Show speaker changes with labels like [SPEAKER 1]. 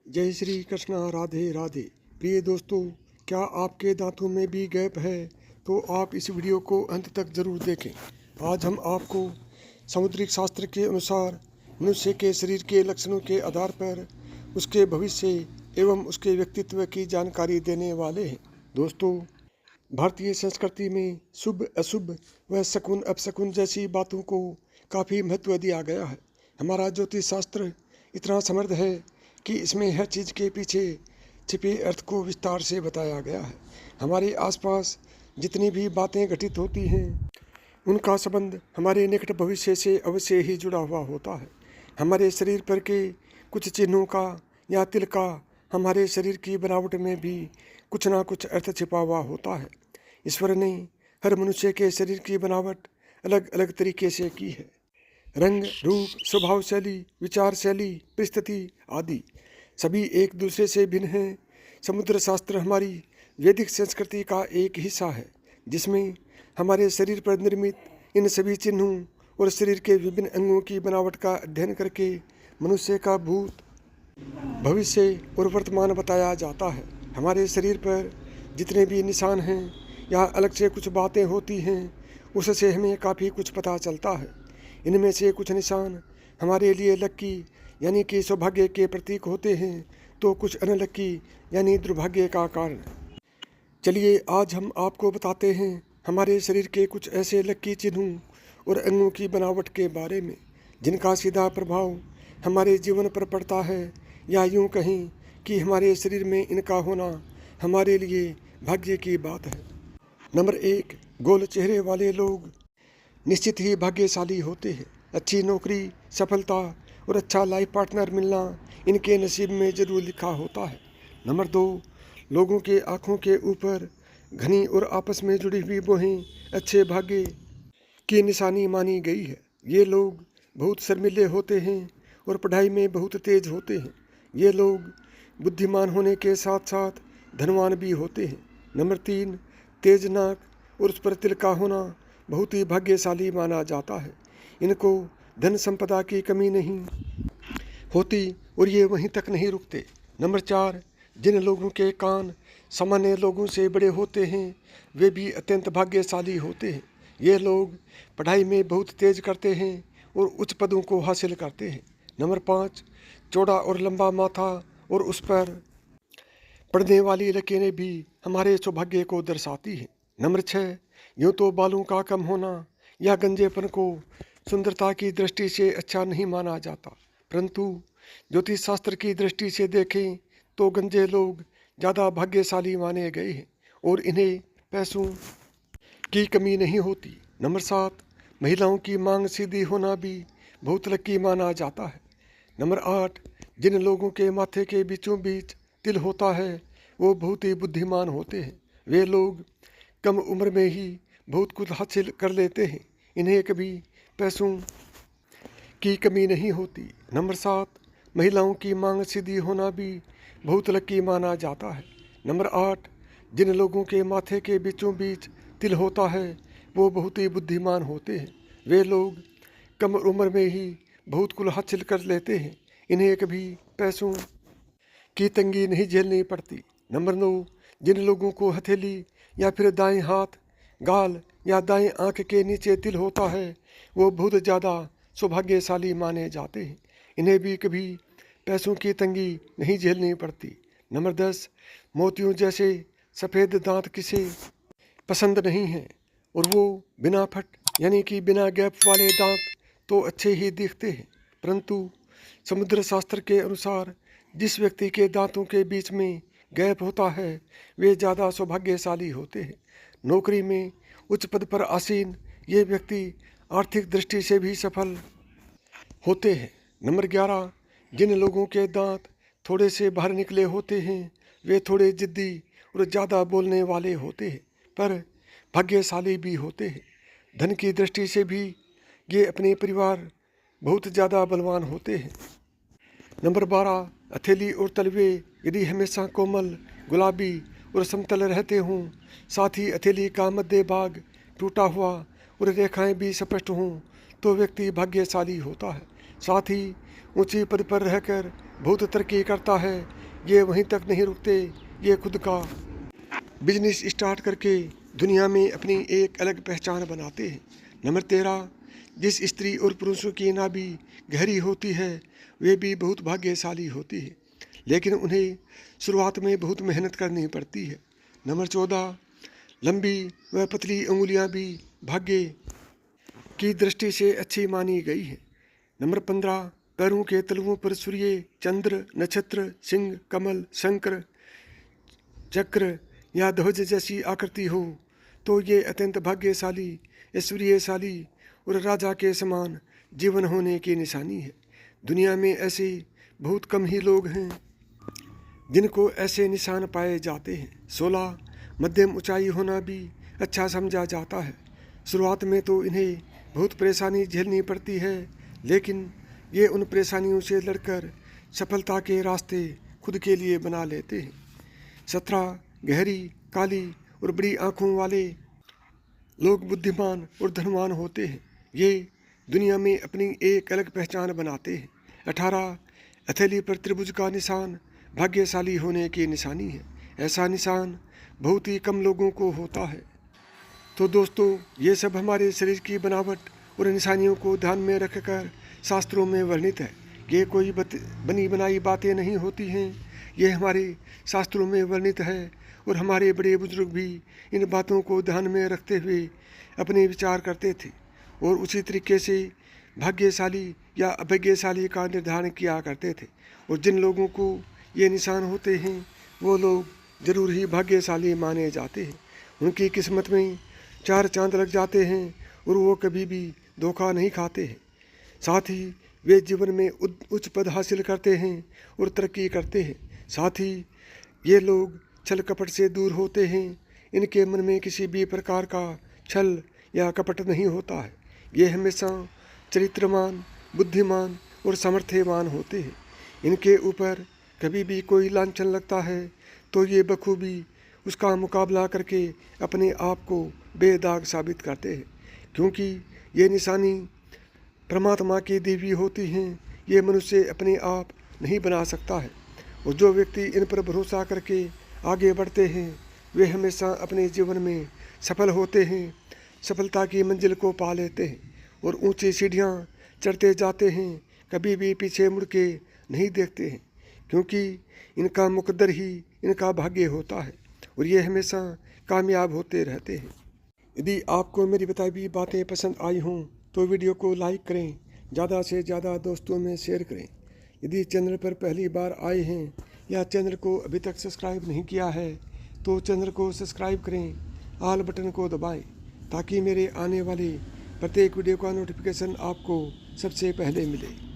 [SPEAKER 1] जय श्री कृष्णा, राधे राधे। प्रिय दोस्तों, क्या आपके दांतों में भी गैप है? तो आप इस वीडियो को अंत तक जरूर देखें। आज हम आपको समुद्रिक शास्त्र के अनुसार मनुष्य के शरीर के लक्षणों के आधार पर उसके भविष्य एवं उसके व्यक्तित्व की जानकारी देने वाले हैं। दोस्तों, भारतीय संस्कृति में शुभ अशुभ व शकुन अपशकुन जैसी बातों को काफ़ी महत्व दिया गया है। हमारा ज्योतिष शास्त्र इतना समृद्ध है कि इसमें हर चीज़ के पीछे छिपे अर्थ को विस्तार से बताया गया है। हमारे आसपास जितनी भी बातें घटित होती हैं उनका संबंध हमारे निकट भविष्य से अवश्य ही जुड़ा हुआ होता है। हमारे शरीर पर के कुछ चिन्हों का या तिल का हमारे शरीर की बनावट में भी कुछ ना कुछ अर्थ छिपा हुआ होता है। ईश्वर ने हर मनुष्य के शरीर की बनावट अलग अलग तरीके से की है। रंग, रूप, स्वभाव शैली, विचार शैली, परिस्थिति आदि सभी एक दूसरे से भिन्न हैं। समुद्र शास्त्र हमारी वैदिक संस्कृति का एक हिस्सा है, जिसमें हमारे शरीर पर निर्मित इन सभी चिन्हों और शरीर के विभिन्न अंगों की बनावट का अध्ययन करके मनुष्य का भूत, भविष्य और वर्तमान बताया जाता है। हमारे शरीर पर जितने भी निशान हैं या अलग से कुछ बातें होती हैं, उससे हमें काफ़ी कुछ पता चलता है। इनमें से कुछ निशान हमारे लिए लक्की यानी कि सौभाग्य के प्रतीक होते हैं, तो कुछ अनलक्की यानी दुर्भाग्य का कारण। चलिए आज हम आपको बताते हैं हमारे शरीर के कुछ ऐसे लक्की चिन्हों और अंगों की बनावट के बारे में, जिनका सीधा प्रभाव हमारे जीवन पर पड़ता है, या यूँ कहें कि हमारे शरीर में इनका होना हमारे लिए भाग्य की बात है। नंबर 1, गोल चेहरे वाले लोग निश्चित ही भाग्यशाली होते हैं। अच्छी नौकरी, सफलता और अच्छा लाइफ पार्टनर मिलना इनके नसीब में जरूर लिखा होता है। नंबर 2, लोगों के आँखों के ऊपर घनी और आपस में जुड़ी हुई बोहें अच्छे भाग्य की निशानी मानी गई है। ये लोग बहुत शर्मीले होते हैं और पढ़ाई में बहुत तेज होते हैं। ये लोग बुद्धिमान होने के साथ साथ धनवान भी होते हैं। नंबर 3, तेज नाक और उस पर तिल का होना बहुत ही भाग्यशाली माना जाता है। इनको धन संपदा की कमी नहीं होती और ये वहीं तक नहीं रुकते। नंबर 4, जिन लोगों के कान सामान्य लोगों से बड़े होते हैं वे भी अत्यंत भाग्यशाली होते हैं। ये लोग पढ़ाई में बहुत तेज करते हैं और उच्च पदों को हासिल करते हैं। नंबर 5, चौड़ा और लंबा माथा और उस पर पड़ने वाली लकीरें भी हमारे सौभाग्य को दर्शाती हैं। नंबर 6, यूँ तो बालों का कम होना या गंजेपन को सुंदरता की दृष्टि से अच्छा नहीं माना जाता, परंतु ज्योतिष शास्त्र की दृष्टि से देखें तो गंजे लोग ज़्यादा भाग्यशाली माने गए हैं और इन्हें पैसों की कमी नहीं होती। नंबर 7, महिलाओं की मांग सीधी होना भी बहुत लकी माना जाता है। नंबर 8, जिन लोगों के माथे के बीचों बीच तिल होता है वो बहुत ही बुद्धिमान होते हैं। वे लोग कम उम्र में ही बहुत कुछ हासिल कर लेते हैं। इन्हें कभी पैसों की कमी नहीं होती। नंबर 7, महिलाओं की मांग सीधी होना भी बहुत लकी माना जाता है। नंबर 8, जिन लोगों के माथे के बीचों बीच तिल होता है वो बहुत ही बुद्धिमान होते हैं। वे लोग कम उम्र में ही बहुत कुछ हासिल कर लेते हैं। इन्हें कभी पैसों की तंगी नहीं झेलनी पड़ती। नंबर 9, जिन लोगों को हथेली या फिर दाएं हाथ, गाल या दाएं आंख के नीचे तिल होता है वो बहुत ज़्यादा सौभाग्यशाली माने जाते हैं। इन्हें भी कभी पैसों की तंगी नहीं झेलनी पड़ती। नंबर 10, मोतियों जैसे सफ़ेद दांत किसे पसंद नहीं हैं और वो बिना फट यानी कि बिना गैप वाले दांत तो अच्छे ही दिखते हैं, परंतु समुद्र शास्त्र के अनुसार जिस व्यक्ति के दांतों के बीच में गैप होता है वे ज़्यादा सौभाग्यशाली होते हैं। नौकरी में उच्च पद पर आसीन ये व्यक्ति आर्थिक दृष्टि से भी सफल होते हैं। नंबर 11, जिन लोगों के दांत थोड़े से बाहर निकले होते हैं वे थोड़े जिद्दी और ज़्यादा बोलने वाले होते हैं, पर भाग्यशाली भी होते हैं। धन की दृष्टि से भी ये अपने परिवार बहुत ज़्यादा बलवान होते हैं। नंबर 12, हथेली और तलवे यदि हमेशा कोमल, गुलाबी और समतल रहते हों, साथ ही हथेली का मध्य भाग टूटा हुआ और रेखाएं भी स्पष्ट हों, तो व्यक्ति भाग्यशाली होता है। साथ ही ऊंची पद पर रहकर बहुत तरक्की करता है, ये वहीं तक नहीं रुकते, ये खुद का बिजनेस स्टार्ट करके दुनिया में अपनी एक अलग पहचान बनाते हैं। नंबर 13, जिस स्त्री और पुरुषों की नाभि गहरी होती है वे भी बहुत भाग्यशाली होती है, लेकिन उन्हें शुरुआत में बहुत मेहनत करनी पड़ती है। नंबर 14, लंबी व पतली उंगलियां भी भाग्य की दृष्टि से अच्छी मानी गई है। नंबर 15, पैरों के तलुओं पर सूर्य, चंद्र, नक्षत्र, सिंह, कमल, शंकर, चक्र या ध्वज जैसी आकृति हो तो ये अत्यंत भाग्यशाली, ऐश्वर्यशाली और राजा के समान जीवन होने की निशानी है। दुनिया में ऐसे बहुत कम ही लोग हैं जिनको ऐसे निशान पाए जाते हैं। 16, मध्यम ऊंचाई होना भी अच्छा समझा जाता है। शुरुआत में तो इन्हें बहुत परेशानी झेलनी पड़ती है, लेकिन ये उन परेशानियों से लड़कर सफलता के रास्ते खुद के लिए बना लेते हैं। 17, गहरी, काली और बड़ी आँखों वाले लोग बुद्धिमान और धनवान होते हैं, ये दुनिया में अपनी एक अलग पहचान बनाते हैं। 18, हथेली पर त्रिभुज का निशान भाग्यशाली होने की निशानी है। ऐसा निशान बहुत ही कम लोगों को होता है। तो दोस्तों, ये सब हमारे शरीर की बनावट और निशानियों को ध्यान में रखकर शास्त्रों में वर्णित है। ये कोई बनी बनाई बातें नहीं होती हैं, ये हमारे शास्त्रों में वर्णित है और हमारे बड़े बुजुर्ग भी इन बातों को ध्यान में रखते हुए अपने विचार करते थे और उसी तरीके से भाग्यशाली या अभाग्यशाली का निर्धारण किया करते थे। और जिन लोगों को ये निशान होते हैं वो लोग जरूर ही भाग्यशाली माने जाते हैं। उनकी किस्मत में 4 चांद लग जाते हैं और वो कभी भी धोखा नहीं खाते हैं। साथ ही वे जीवन में उच्च पद हासिल करते हैं और तरक्की करते हैं। साथ ही ये लोग छल कपट से दूर होते हैं, इनके मन में किसी भी प्रकार का छल या कपट नहीं होता है। ये हमेशा चरित्रवान, बुद्धिमान और सामर्थ्यवान होते हैं। इनके ऊपर कभी भी कोई लांछन लगता है तो ये बखूबी उसका मुकाबला करके अपने आप को बेदाग साबित करते हैं, क्योंकि ये निशानी परमात्मा की दी हुई होती हैं, ये मनुष्य अपने आप नहीं बना सकता है। और जो व्यक्ति इन पर भरोसा करके आगे बढ़ते हैं वे हमेशा अपने जीवन में सफल होते हैं, सफलता की मंजिल को पा लेते हैं और ऊंची सीढ़ियां चढ़ते जाते हैं, कभी भी पीछे मुड़ के नहीं देखते हैं, क्योंकि इनका मुकद्दर ही इनका भाग्य होता है और ये हमेशा कामयाब होते रहते हैं। यदि आपको मेरी बताई हुई बातें पसंद आई हों तो वीडियो को लाइक करें, ज़्यादा से ज़्यादा दोस्तों में शेयर करें। यदि चैनल पर पहली बार आए हैं या चैनल को अभी तक सब्सक्राइब नहीं किया है तो चैनल को सब्सक्राइब करें, ऑल बटन को दबाएं ताकि मेरे आने वाले प्रत्येक वीडियो का नोटिफिकेशन आपको सबसे पहले मिले।